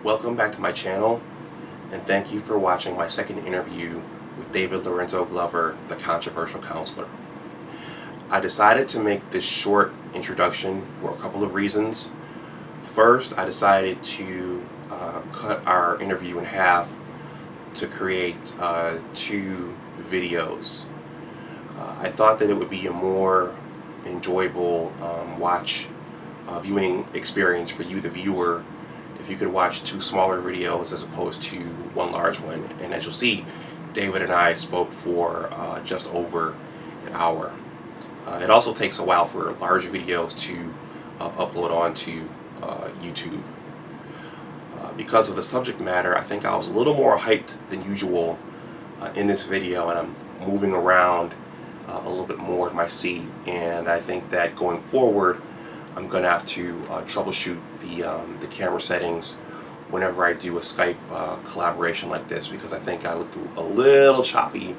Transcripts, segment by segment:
Welcome back to my channel, and thank you for watching my second interview with David Lorenzo Glover, the controversial counselor. I decided to make this short introduction for a couple of reasons. First, I decided to cut our interview in half to create two videos. I thought that it would be a more enjoyable viewing experience for you, the viewer, if you could watch two smaller videos as opposed to one large one. And as you'll see, David and I spoke for just over an hour. It also takes a while for large videos to upload onto YouTube. Because of the subject matter, I think I was a little more hyped than usual in this video, and I'm moving around a little bit more in my seat. And I think that going forward, I'm going to have to troubleshoot the camera settings whenever I do a Skype collaboration like this, because I think I looked a little choppy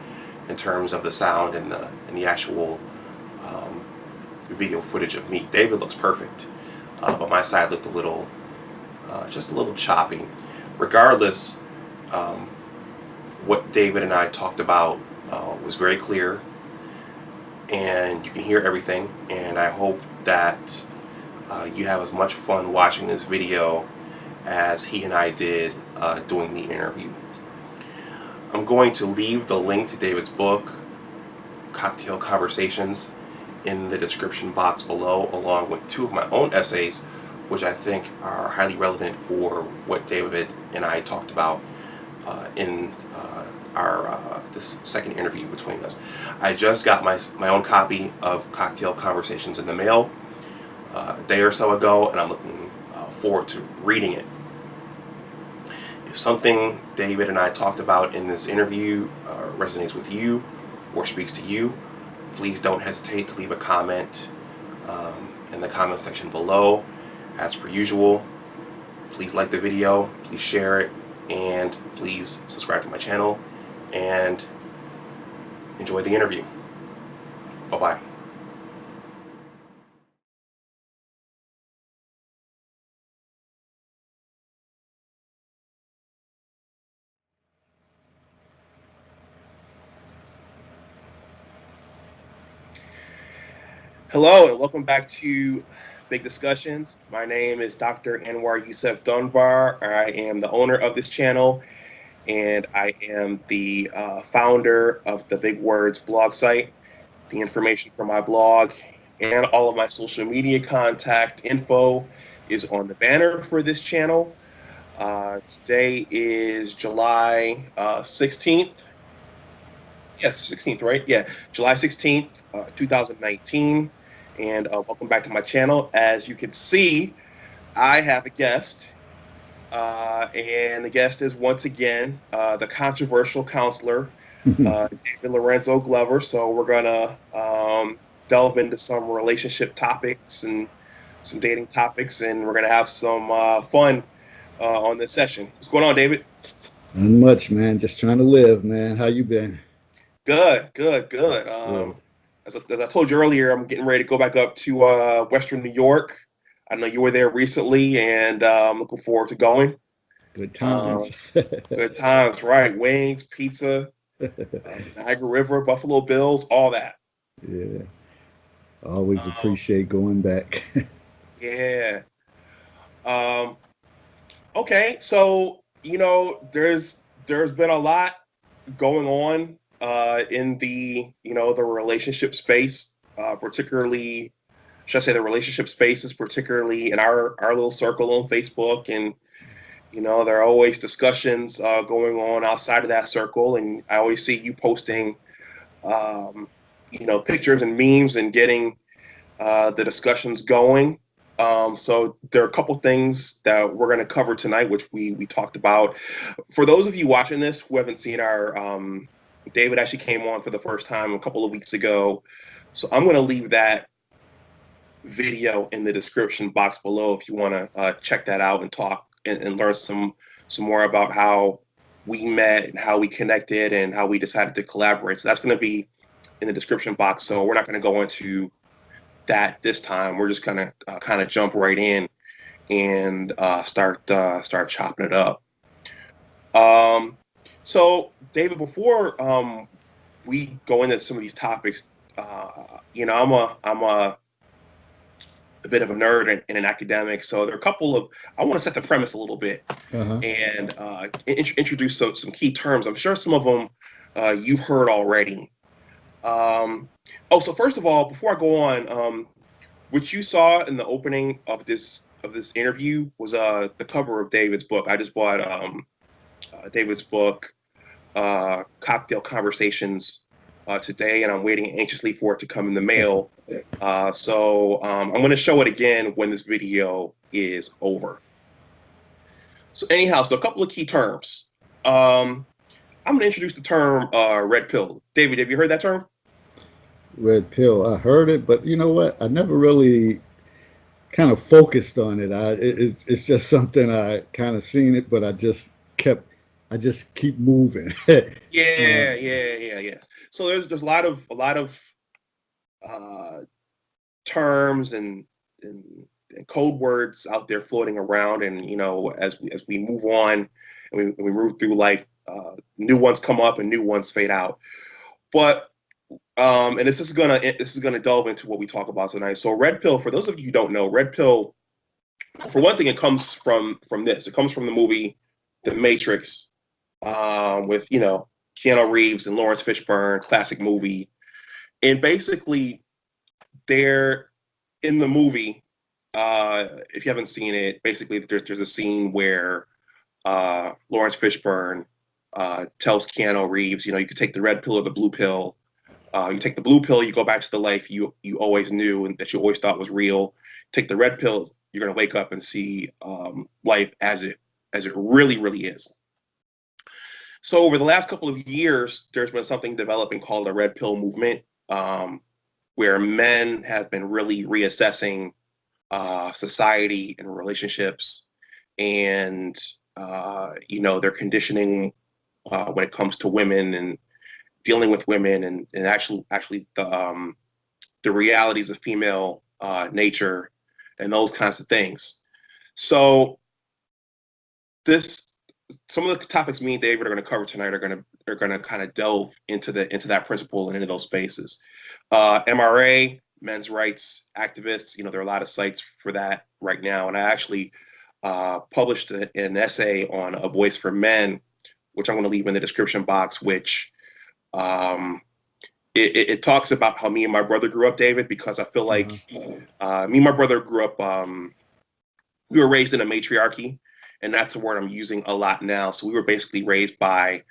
in terms of the sound and the actual video footage of me. David looks perfect, but my side looked just a little choppy. Regardless, what David and I talked about was very clear, and you can hear everything, and I hope that you have as much fun watching this video as he and I did doing the interview. I'm going to leave the link to David's book, Cocktail Conversations, in the description box below, along with two of my own essays, which I think are highly relevant for what David and I talked about in our this second interview between us. I just got my own copy of Cocktail Conversations in the mail a day or so ago, and I'm looking forward to reading it. If something David and I talked about in this interview resonates with you or speaks to you, please don't hesitate to leave a comment in the comment section below. As per usual, please like the video, please share it, and please subscribe to my channel, and enjoy the interview. Bye-bye. Hello, and welcome back to Big Discussions. My name is Dr. Anwar Youssef Dunbar. I am the owner of this channel, and I am the founder of the Big Words blog site. The information for my blog and all of my social media contact info is on the banner for this channel. Today is July 16th. Yes, 16th, right? Yeah, July 16th, 2019. And welcome back to my channel. As you can see, I have a guest. And the guest is once again the controversial counselor, David Lorenzo Glover. So we're gonna delve into some relationship topics and some dating topics, and we're gonna have some fun on this session. What's going on, David? Not much, man. Just trying to live, man. How you been? Good, good, good. Good. As I told you earlier, I'm getting ready to go back up to Western New York. I know you were there recently, and I'm looking forward to going. Good Uh, times. Good times, right? Wings, pizza, Niagara River, Buffalo Bills, all that. Yeah. Always Um, appreciate going back. yeah. Um, okay, so there's been a lot going on in the relationship space, particularly. Should I say the relationship space is particularly in our little circle on Facebook, and there are always discussions going on outside of that circle, and I always see you posting pictures and memes and getting the discussions going. So there are a couple things that we're going to cover tonight, which we talked about. For those of you watching this who haven't seen our David actually came on for the first time a couple of weeks ago, so I'm going to leave that video in the description box below if you want to check that out and talk and learn some more about how we met and how we connected and how we decided to collaborate. So that's going to be in the description box. So we're not going to go into that this time. We're just going to kind of jump right in and start chopping it up. Um, so, David, before we go into some of these topics, I'm a bit of a nerd and an academic, so there are a couple of I want to set the premise a little bit Uh-huh. and introduce some key terms. I'm sure some of them you've heard already. So first of all, before I go on, what you saw in the opening of this interview was the cover of David's book. I just bought David's book, Cocktail Conversations, today, and I'm waiting anxiously for it to come in the mail. I'm going to show it again when this video is over. So anyhow, so a couple of key terms. I'm going to introduce the term red pill. David, have you heard that term? Red pill. I heard it, but you know what? I never really kind of focused on it. It's just something I kind of seen it, but kept, I just keep moving. uh, Yes. So there's a lot of uh, terms and and code words out there floating around, and as we move on and we move through life, new ones come up and new ones fade out. But and this is gonna delve into what we talk about tonight. So red pill, for those of you who don't know, red pill, for one thing, it comes from this. It comes from the movie The Matrix, with Keanu Reeves and Lawrence Fishburne, classic movie. And basically, they're in the movie. If you haven't seen it, basically there's a scene where Lawrence Fishburne tells Keanu Reeves, you can take the red pill or the blue pill. You take the blue pill, you go back to the life you always knew and that you always thought was real. Take the red pill, you're gonna wake up and see life as it really really is. So over the last couple of years, there's been something developing called a red pill movement, um, where men have been really reassessing society and relationships, and their conditioning when it comes to women and dealing with women, and actually the realities of female nature and those kinds of things. So this some of the topics me and David are going to cover tonight are going to kind of delve into that principle and into those spaces. MRA, men's rights activists. There are a lot of sites for that right now, and I actually published an essay on a voice for men, which I'm going to leave in the description box. Which um, it talks about how me and my brother grew up, David, because I feel like uh-huh. me and my brother grew up. We were raised in a matriarchy, and that's a word I'm using a lot now. So we were basically raised by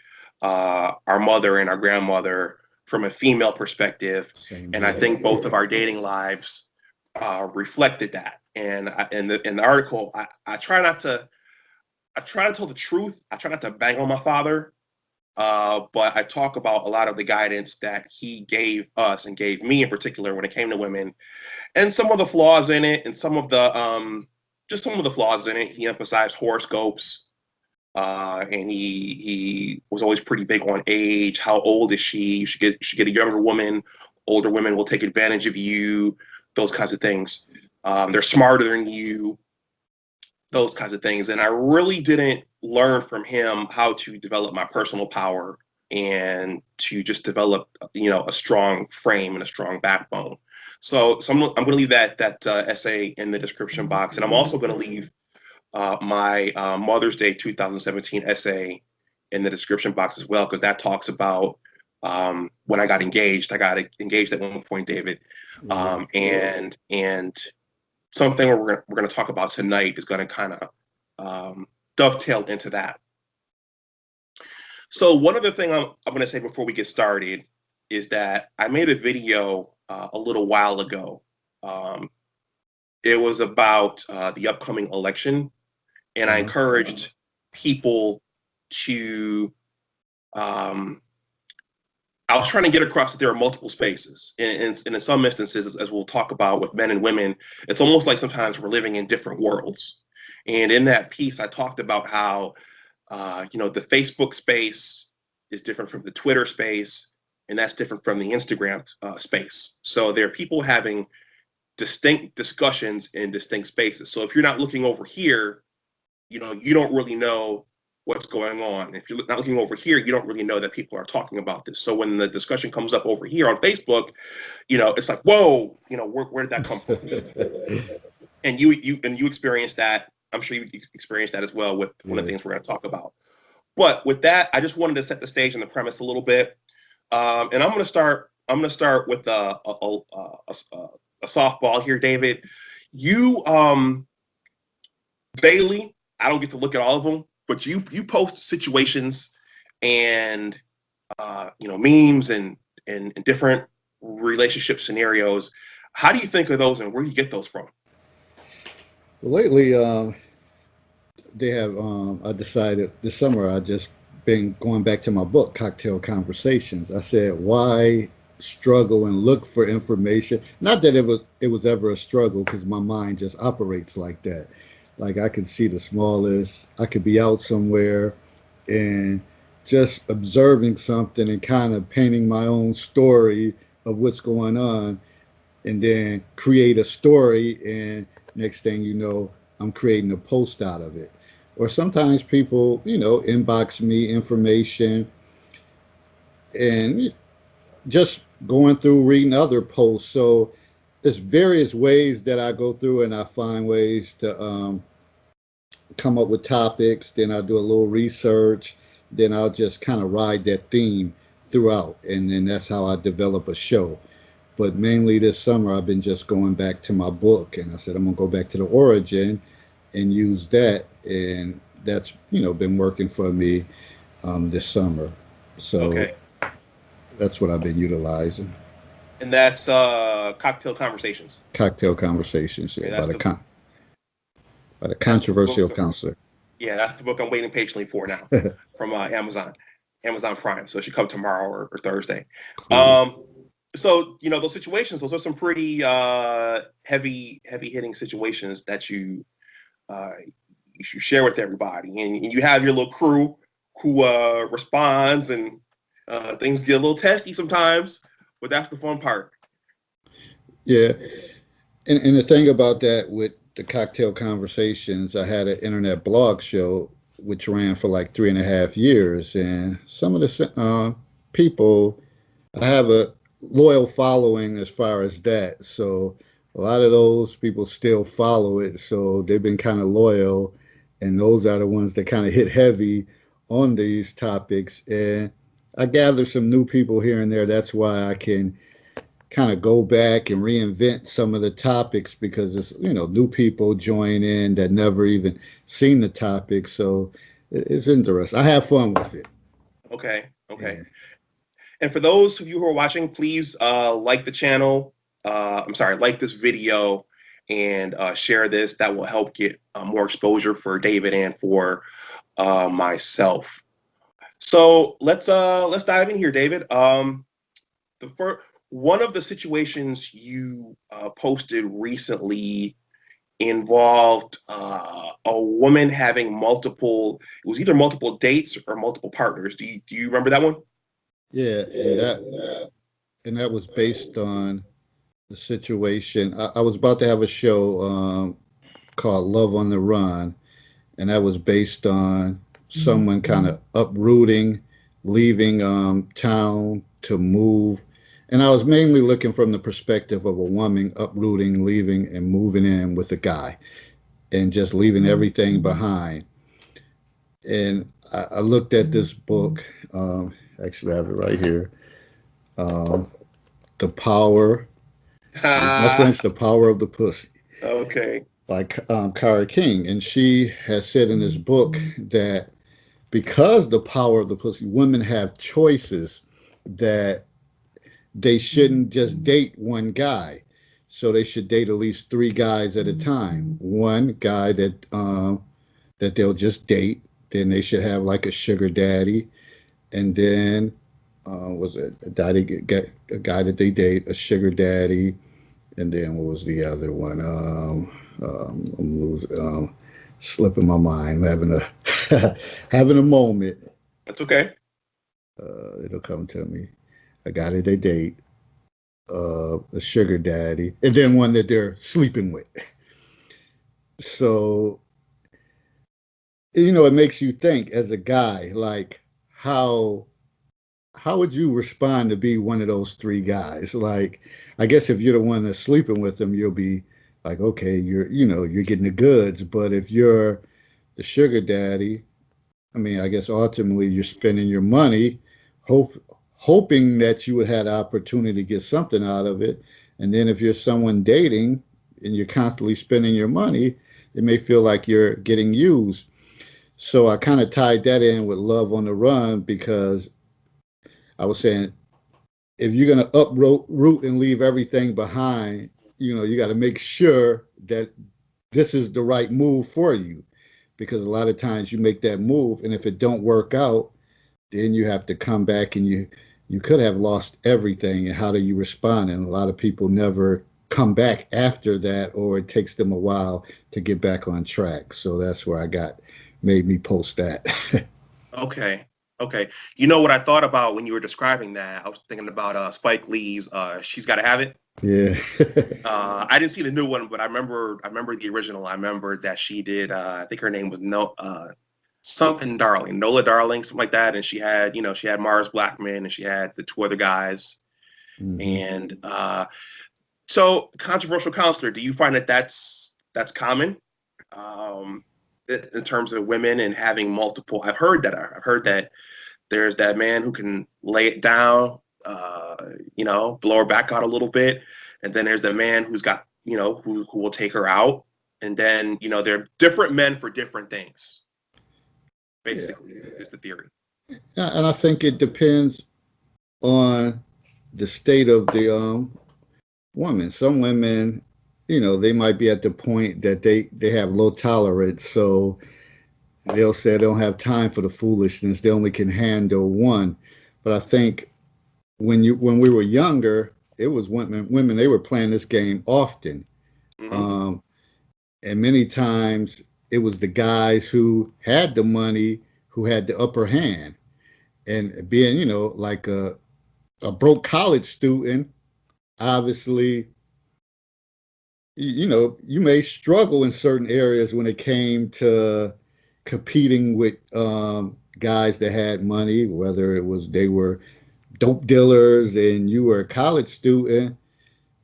our mother and our grandmother from a female perspective, Same and I here. think both of our dating lives reflected that. And in the article, I try not to tell the truth. I try not to bang on my father, but I talk about a lot of the guidance that he gave us and gave me in particular when it came to women, and some of the flaws in it, and some of the just some of the flaws in it. He emphasized horoscopes, and he was always pretty big on age. How old is she? You should get a younger woman. Older women will take advantage of you. Those kinds of things. They're smarter than you. Those kinds of things. And I really didn't learn from him how to develop my personal power and to just develop, a strong frame and a strong backbone. So I'm going to leave that essay in the description box, and I'm also going to leave my Mother's Day 2017 essay in the description box as well, because that talks about when I got engaged. I got engaged at one point, David, Right. and something we're going to talk about tonight is going to kind of dovetail into that. So one other thing I'm going to say before we get started is that I made a video a little while ago. Um, it was about the upcoming election, and I Uh-huh. encouraged people to. Um, I was trying to get across that there are multiple spaces, and in some instances, as we'll talk about with men and women, it's almost like sometimes we're living in different worlds. And in that piece, I talked about how the Facebook space is different from the Twitter space, and that's different from the Instagram space. So there are people having distinct discussions in distinct spaces. So if you're not looking over here, you don't really know what's going on. If you're not looking over here, you don't really know that people are talking about this. So when the discussion comes up over here on Facebook, it's like, whoa, where did that come from? And you experienced that. I'm sure you experienced that as well with one of the things we're going to talk about. But with that, I just wanted to set the stage and the premise a little bit. And I'm going to start with a softball here, David. You daily, I don't get to look at all of them, but you post situations and memes and different relationship scenarios. How do you think of those, and where do you get those from? Lately, they have. I decided this summer I just been going back to my book, Cocktail Conversations. I said, why struggle and look for information? Not that it was ever a struggle, because my mind just operates like that. Like I could see the smallest. I could be out somewhere and just observing something and kind of painting my own story of what's going on, and then create a story, and next thing you know, I'm creating a post out of it. Or sometimes people, inbox me information, and just going through reading other posts. So there's various ways that I go through, and I find ways to come up with topics. Then I'll do a little research. Then I'll just kind of ride that theme throughout. And then that's how I develop a show. But mainly this summer, I've been just going back to my book, and I said I'm gonna go back to the origin and use that, and that's been working for me this summer. So okay. That's what I've been utilizing. And that's Cocktail Conversations. Cocktail Conversations, yeah, Okay, by the controversial book, counselor. Yeah, that's the book I'm waiting patiently for now from Amazon Prime. So it should come tomorrow or Thursday. Cool. So those situations, those are some pretty heavy hitting situations that you share with everybody, and you have your little crew who responds, and things get a little testy sometimes, but that's the fun part. Yeah, and the thing about that with the Cocktail Conversations, I had an internet blog show which ran for like 3.5 years, and some of the people, I have a loyal following as far as that. So a lot of those people still follow it, so they've been kind of loyal, and those are the ones that kind of hit heavy on these topics. And I gather some new people here and there. That's why I can kind of go back and reinvent some of the topics, because it's new people join in that never even seen the topic. So it's interesting. I have fun with it. Okay. Yeah. And for those of you who are watching, please like the channel. Like this video, and share this. That will help get more exposure for David and for myself. So let's dive in here, David. One of the situations you posted recently involved a woman having multiple. It was either multiple dates or multiple partners. Do you remember that one? Yeah, and that was based on the situation. I was about to have a show called Love on the Run, and that was based on someone kind of uprooting, leaving town to move. And I was mainly looking from the perspective of a woman uprooting, leaving, and moving in with a guy, and just leaving everything behind. And I looked at this book. Actually, I have it right here. The Power. Reference The Power of the Pussy. Okay. By Kara King. And she has said in this book that because the power of the pussy, women have choices, that they shouldn't just date one guy. So they should date at least 3 guys at a time. One guy that they'll just date. Then they should have like a sugar daddy. And then was it a guy that they date, a sugar daddy. And then what was the other one? I'm slipping my mind. I'm having a moment. That's okay. It'll come to me. A guy that they date, a sugar daddy, and then one that they're sleeping with. So, it makes you think as a guy, like how how would you respond to be one of those three guys? Like, I guess if you're the one that's sleeping with them, you'll be like, okay, you're getting the goods. But if you're the sugar daddy, I mean, I guess ultimately you're spending your money, hope hoping that you would have the opportunity to get something out of it. And then if you're someone dating and you're constantly spending your money, it may feel like you're getting used. So I kind of tied that in with Love on the Run because I was saying if you're going to uproot and leave everything behind, you got to make sure that this is the right move for you because a lot of times you make that move and if it don't work out, then you have to come back and you could have lost everything and how do you respond? And a lot of people never come back after that or it takes them a while to get back on track. So that's where I got made me post that. Okay. Okay. You know what I thought about when you were describing that? I was thinking about Spike Lee's She's Gotta Have It. Yeah. I didn't see the new one, but I remember the original. I remember that she did I think her name was no something Darling, Nola Darling, something like that. And she had Mars Blackman and she had the two other guys. Hmm. And so controversial counselor, do you find that that's common? Um in terms of women and having multiple. I've heard that there's that man who can lay it down, blow her back out a little bit, and then there's the man who's got, who will take her out, and then they're different men for different things. Yeah. Basically, is the theory. Yeah, and I think it depends on the state of the woman. Some women, they might be at the point that they have low tolerance, so they'll say they don't have time for the foolishness. They only can handle one. But I think when we were younger, it was women they were playing this game often, Hmm. um, and many times it was the guys who had the money who had the upper hand. And being like a broke college student, obviously you may struggle in certain areas when it came to competing with guys that had money, whether it was they were dope dealers and you were a college student.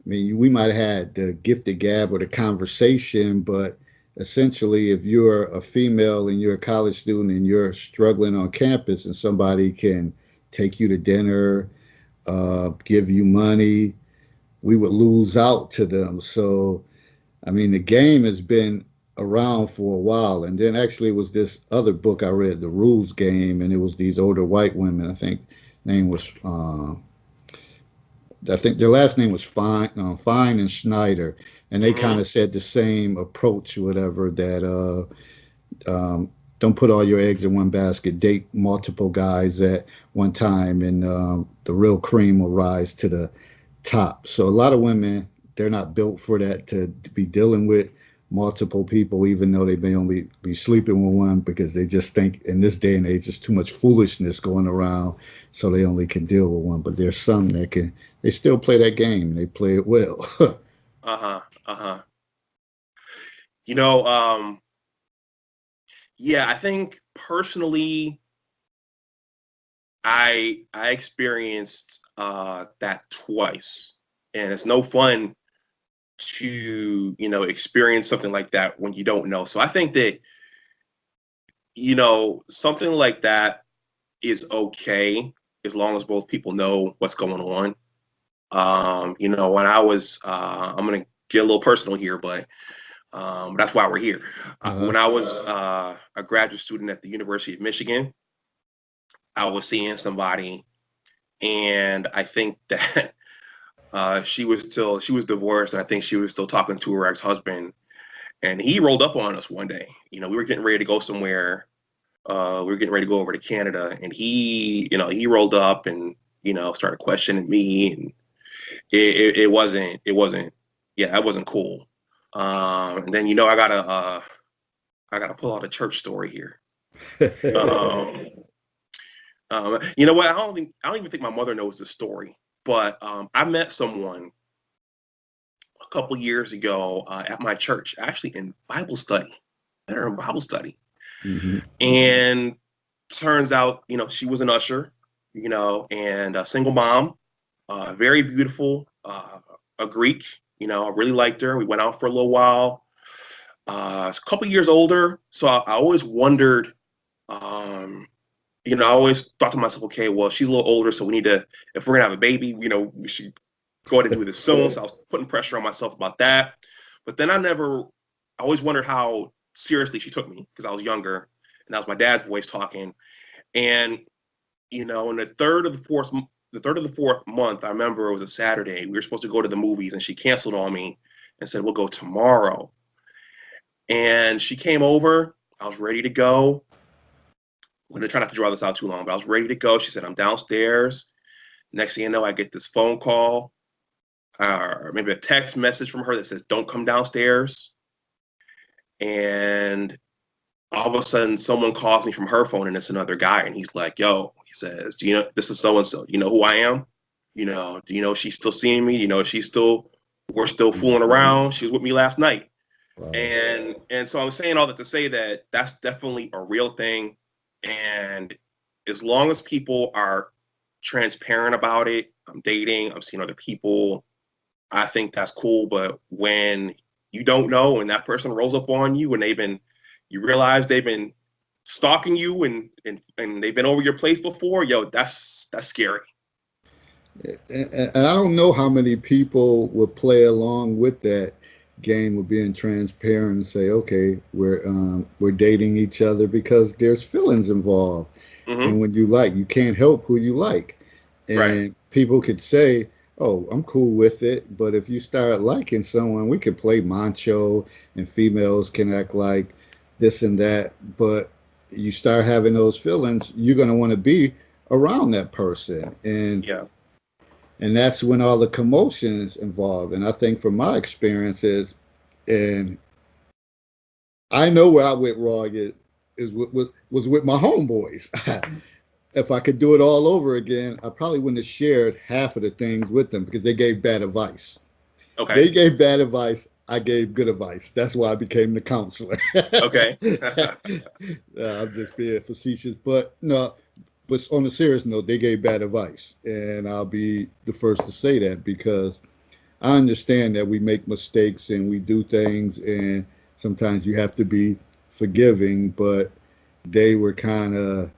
I mean, we might have had the gift of gab or the conversation, but essentially, if you're a female and you're a college student and you're struggling on campus and somebody can take you to dinner, give you money, we would lose out to them. So, I mean, the game has been around for a while. And then actually, it was this other book I read, The Rules Game, and it was these older white women. I think name was I think their last name was Fine and Schneider, and they kind Hmm. of said the same approach, whatever that don't put all your eggs in one basket. Date multiple guys at one time, and the real cream will rise to the top. So a lot of women they're not built for that to be dealing with multiple people, even though they may only be sleeping with one because they just think in this day and age there's too much foolishness going around, so they only can deal with one. But there's some that can they still play that game. They play it well. Uh-huh. Uh-huh. You know, yeah, I think personally I experienced that twice. And it's no fun to experience something like that when you don't know. So I think that something like that is okay as long as both people know what's going on. When I was I'm gonna get a little personal here, but that's why we're here. Uh-huh. When I was a graduate student at the University of Michigan, I was seeing somebody, and I think that she was divorced, and I think she was still talking to her ex-husband. And he rolled up on us one day. We were getting ready to go somewhere. We were getting ready to go over to Canada, and he rolled up and started questioning me, and it wasn't, yeah, that wasn't cool. And then I gotta pull out a church story here. Um, you know what? I don't even think my mother knows the story. But I met someone a couple years ago at my church, actually in Bible study. Met her in Bible study, Hmm. and turns out, she was an usher, and a single mom, very beautiful, a Greek. I really liked her. We went out for a little while. A couple years older, so I always wondered. I always thought to myself, okay, well, she's a little older, so we need to, if we're gonna have a baby, we should go ahead and do this soon. So I was putting pressure on myself about that. But then I always wondered how seriously she took me because I was younger, and that was my dad's voice talking. And in the third of the fourth month, I remember it was a Saturday. We were supposed to go to the movies, and she canceled on me and said, "We'll go tomorrow." And she came over. I was ready to go. I'm gonna try not to draw this out too long, but I was ready to go. She said, "I'm downstairs." Next thing you know, I get this phone call, or maybe a text message from her that says, "Don't come downstairs." And all of a sudden, someone calls me from her phone, and it's another guy, and he's like, "Yo," he says, "Do you know this is so and so? Do you know who I am? Do you know she's still seeing me? Do you know we're still fooling around? She was with me last night." Wow. And so I'm saying all that to say that that's definitely a real thing. And as long as people are transparent about it, I'm dating, I'm seeing other people, I think that's cool. But when you don't know and that person rolls up on you and you realize they've been stalking you and they've been over your place before, yo, that's scary. And I don't know how many people would play along with that game of being transparent and say, okay, we're dating each other because there's feelings involved. Hmm. And when you can't help who you like. Right. And people could say, oh, I'm cool with it. But if you start liking someone, we could play macho and females can act like this and that. But you start having those feelings, you're going to want to be around that person. Yeah. And that's when all the commotion is involved. And I think from my experiences, and I know where I went wrong was with my homeboys. If I could do it all over again, I probably wouldn't have shared half of the things with them because they gave bad advice. Okay. They gave bad advice. I gave good advice. That's why I became the counselor. Okay. I'm just being facetious, but no. But on a serious note, they gave bad advice, and I'll be the first to say that because I understand that we make mistakes and we do things, and sometimes you have to be forgiving. But they were kind of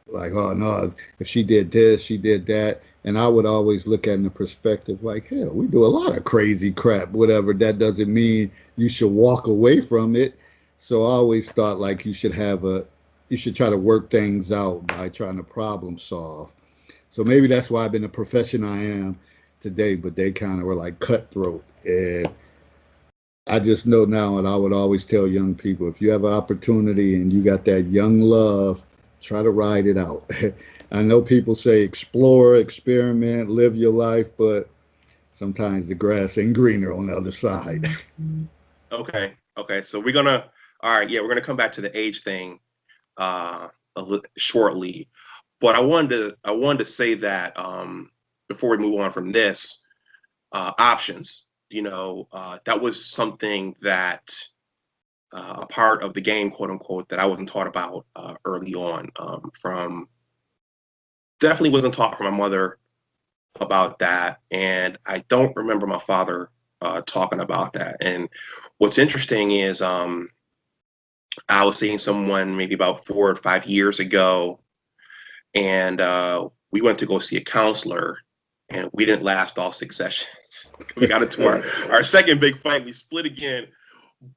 like, oh no, if she did this, she did that. And I would always look at it in the perspective like, hell, we do a lot of crazy crap, whatever. That doesn't mean you should walk away from it. So I always thought like you should try to work things out by trying to problem solve. So maybe that's why I've been the profession I am today, but they kind of were like cutthroat. And I just know now, and I would always tell young people, if you have an opportunity and you got that young love, try to ride it out. I know people say explore, experiment, live your life, but sometimes the grass ain't greener on the other side. Okay. Okay. So all right. Yeah, we're gonna come back to the age thing shortly, but I wanted to say that before we move on from this, options. That was something that a part of the game, quote unquote, that I wasn't taught about early on. From Definitely wasn't taught from my mother about that, and I don't remember my father talking about that. And what's interesting is I was seeing someone maybe about 4 or 5 years ago, and we went to go see a counselor, and we didn't last all 6 sessions. We got into our second big fight. We split again,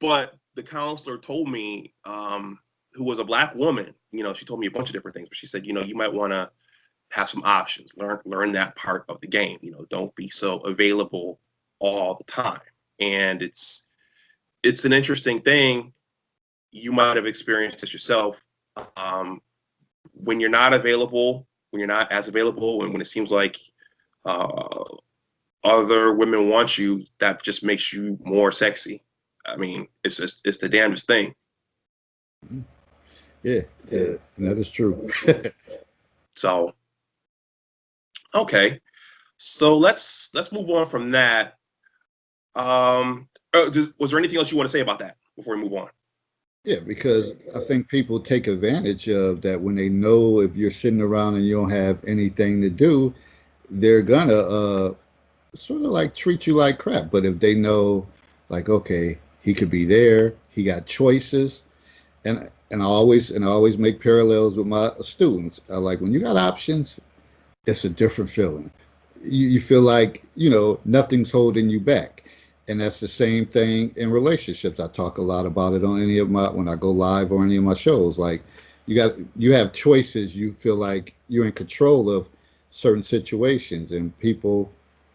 but the counselor told me, who was a black woman, she told me a bunch of different things, but she said, you might want to have some options, learn that part of the game. Don't be so available all the time. And it's an interesting thing. You might have experienced this yourself. Um, when you're not available, when you're not as available, and when it seems like uh, other women want you, that just makes you more sexy. I mean, it's the damnedest thing. Yeah, that is true. So, okay. So let's move on from that. Was there anything else you want to say about that before we move on? Yeah, because I think people take advantage of that when they know if you're sitting around and you don't have anything to do, they're gonna sort of like treat you like crap. But if they know, like, okay, he could be there, he got choices, and I always make parallels with my students. I like when you got options, it's a different feeling. You feel like nothing's holding you back, and that's the same thing in relationships. I talk a lot about it on any of my when I go live or any of my shows. Like you have choices. You feel like you're in control of certain situations, and people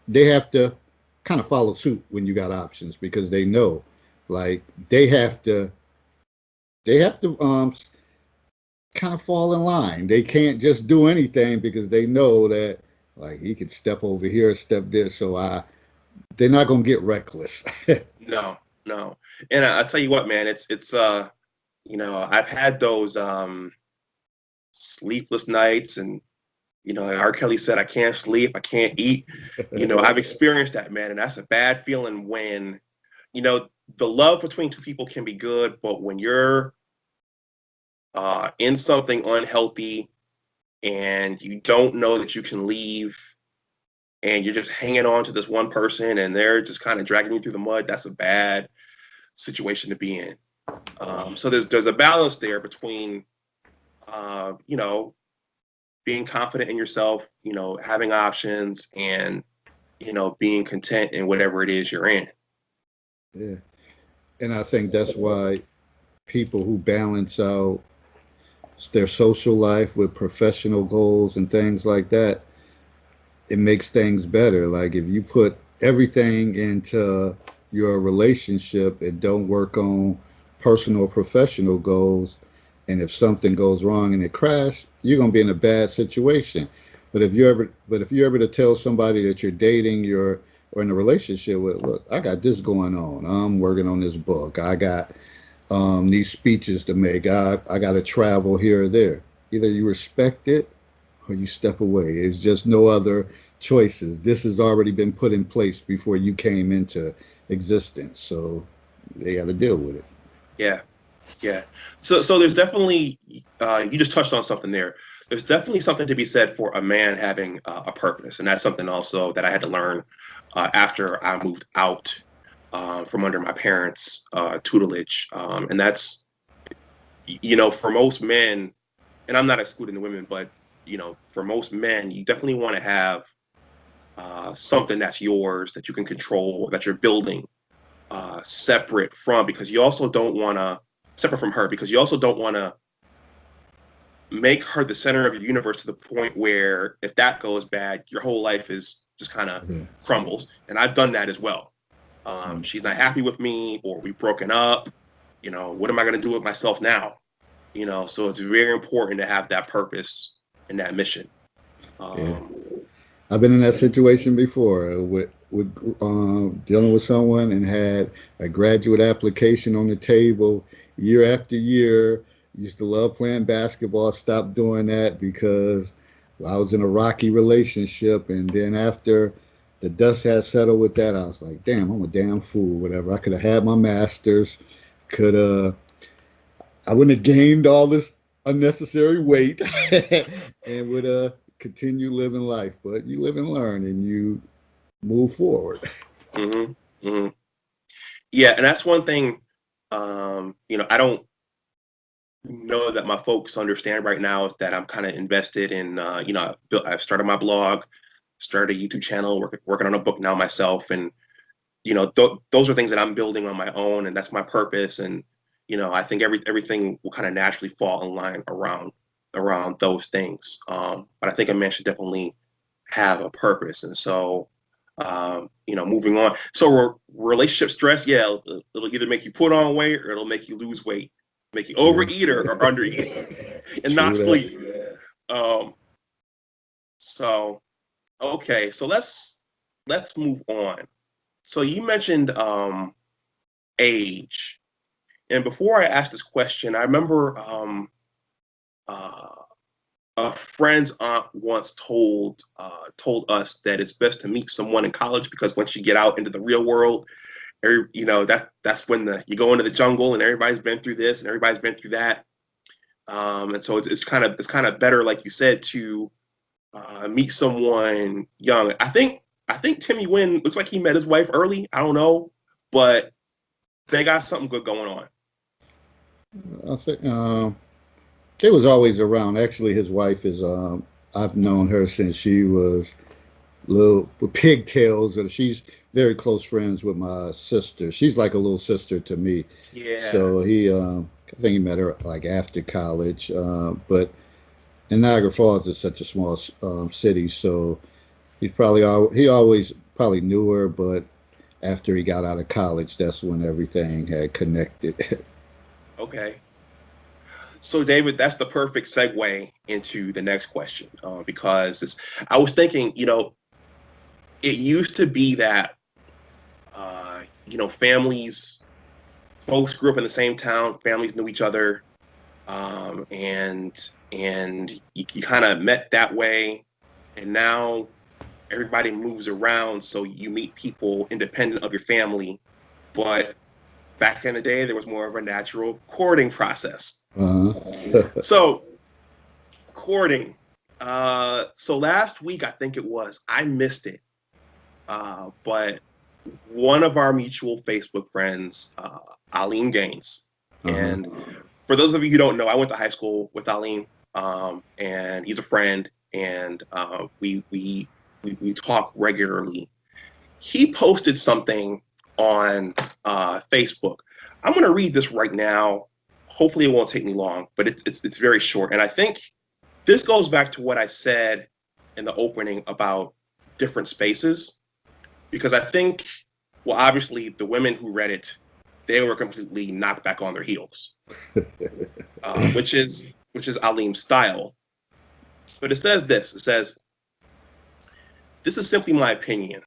they have to kind of follow suit when you got options because they know, like they have to kind of fall in line. They can't just do anything because they know that like he could step over here, step there. So they're not gonna get reckless. No, no. And I tell you what, man, it's I've had those sleepless nights, and like R. Kelly said, I can't sleep, I can't eat. I've experienced that, man, and that's a bad feeling when the love between two people can be good, but when you're in something unhealthy and you don't know that you can leave, and you're just hanging on to this one person and they're just kind of dragging you through the mud, that's a bad situation to be in. So there's a balance there between uh, you know being confident in yourself, having options, and being content in whatever it is you're in. Yeah, and I think that's why people who balance out their social life with professional goals and things like that, it makes things better. Like if you put everything into your relationship and don't work on personal or professional goals, and if something goes wrong and it crashes, you're gonna be in a bad situation. But if you're ever to tell somebody that you're dating, you're or in a relationship with, look, I got this going on. I'm working on this book. I got these speeches to make. I got to travel here or there. Either you respect it or you step away. It's just no other choices. This has already been put in place before you came into existence. So they got to deal with it. Yeah, yeah. So there's definitely you just touched on something there. There's definitely something to be said for a man having a purpose, and that's something also that I had to learn after I moved out from under my parents' tutelage, and that's for most men, and I'm not excluding the women, but for most men, you definitely want to have something that's yours that you can control, that you're building separate from, because you also don't want to separate from her, because you also don't want to make her the center of your universe to the point where if that goes bad, your whole life is just kind of Yeah. crumbles. And I've done that as well. Mm. She's not happy with me, or we've broken up. What am I going to do with myself now? So it's very important to have that purpose and that mission. Yeah. Um, I've been in that situation before with dealing with someone and had a graduate application on the table year after year. Used to love playing basketball. Stopped doing that because I was in a rocky relationship, and then after the dust had settled with that, I was like, "Damn, I'm a damn fool." Whatever. I could have had my master's. Could I wouldn't have gained all this unnecessary weight, and would continue living life. But you live and learn, and you move forward. hmm hmm Yeah, and that's one thing. I don't know that my folks understand right now is that I'm kind of invested in. I've started my blog, started a YouTube channel, working on a book now myself, and those are things that I'm building on my own, and that's my purpose. And I think everything will kind of naturally fall in line around those things. But I think a man should definitely have a purpose, and so moving on. So relationship stress, yeah, it'll either make you put on weight or it'll make you lose weight, make you Yeah. overeat or undereat, and not True that. sleep. Um, so okay, so let's move on. So you mentioned age. And before I ask this question, I remember uh, A friend's aunt once told us that it's best to meet someone in college because once you get out into the real world, that's when you go into the jungle and everybody's been through this and everybody's been through that. And so it's kind of better, like you said, to meet someone young. I think Timmy Wynn looks like he met his wife early. I don't know, but they got something good going on. I think they was always around. Actually, his wife is. I've known her since she was little with pigtails, and she's very close friends with my sister. She's like a little sister to me. Yeah. So I think he met her like after college. But and Niagara Falls is such a small city, so he always probably knew her, but after he got out of college, that's when everything had connected. Okay. So, David, that's the perfect segue into the next question because I was thinking, it used to be that, families, folks grew up in the same town, families knew each other, and you kind of met that way, and now everybody moves around, so you meet people independent of your family. But back in the day, there was more of a natural courting process. uh-huh. So courting. So last week, I think it was, I missed it. But one of our mutual Facebook friends, Aline Gaines, Uh-huh. and for those of you who don't know, I went to high school with Aline, and he's a friend, and we talk regularly. He posted something on Facebook. I'm going to read this right now. Hopefully, it won't take me long, but it's very short, and I think this goes back to what I said in the opening about different spaces, because I think, well, obviously, the women who read it, they were completely knocked back on their heels, which is Alim's style. But it says this. It says, "This is simply my opinion.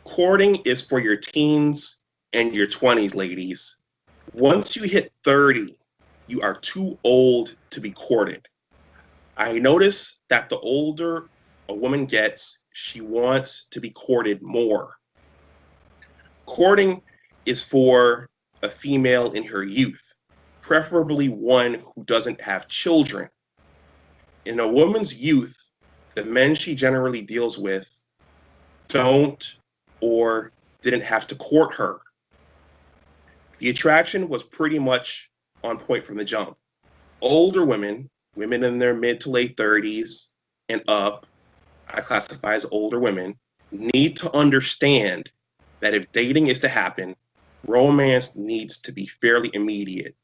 Courting is for your teens and your 20s, ladies. Once you hit 30, you are too old to be courted. I notice that the older a woman gets, she wants to be courted more. Courting is for a female in her youth, preferably one who doesn't have children. In a woman's youth, the men she generally deals with don't or didn't have to court her. The attraction was pretty much on point from the jump. Older women, women in their mid to late 30s and up, I classify as older women, need to understand that if dating is to happen, romance needs to be fairly immediate.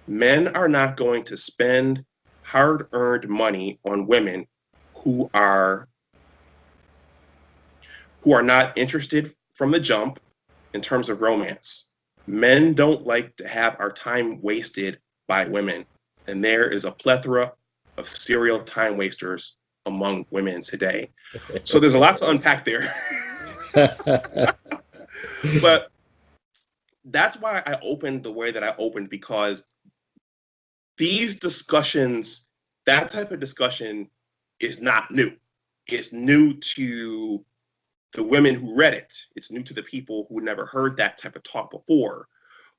Men are not going to spend hard-earned money on women who are not interested from the jump in terms of romance. Men don't like to have our time wasted by women, and there is a plethora of serial time wasters among women today." So there's a lot to unpack there. But that's why I opened the way that I opened, because these discussions, that type of discussion is not new. It's new to the women who read it. It's new to the people who never heard that type of talk before.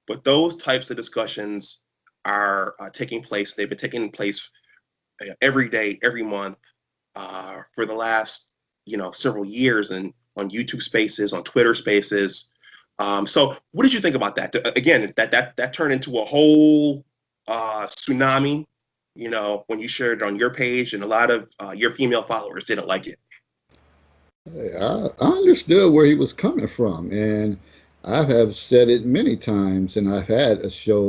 But those types of discussions are taking place. They've been taking place every day, every month for the last several years, and on YouTube Spaces, on Twitter Spaces. So, what did you think about that? Again, that turned into a whole tsunami. When you shared it on your page, and a lot of your female followers didn't like it. I understood where he was coming from, and I have said it many times. And I've had a show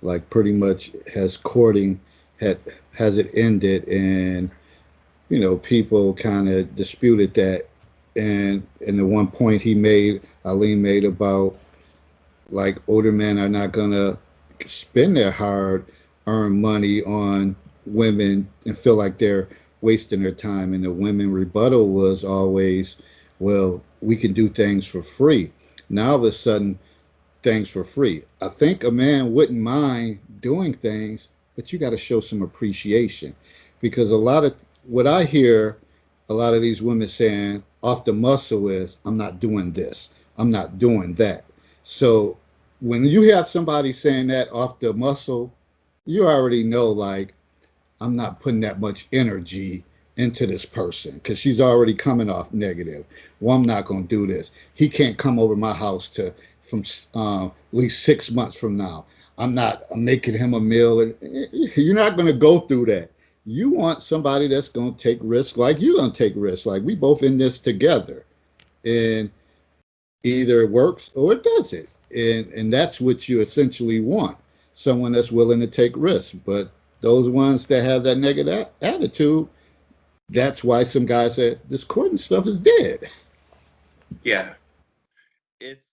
like pretty much has courting had has it ended, and people kind of disputed that. And the one point Eileen made about like older men are not gonna spend their hard earned money on women and feel like they're wasting their time. And the women rebuttal was always, well, we can do things for free. Now all of a sudden things for free. I think a man wouldn't mind doing things, but you got to show some appreciation. because a lot of what I hear a lot of these women saying off the muscle is, I'm not doing this, I'm not doing that. So when you have somebody saying that off the muscle, you already know, like, I'm not putting that much energy into this person because she's already coming off negative. Well, I'm not going to do this. He can't come over my house to from at least 6 months from now. I'm making him a meal. You're not going to go through that. You want somebody that's going to take risks like you're going to take risks. Like, we both in this together. And either it works or it doesn't. And that's what you essentially want. Someone that's willing to take risks. But those ones that have that negative attitude, that's why some guys say this courting stuff is dead. Yeah, it's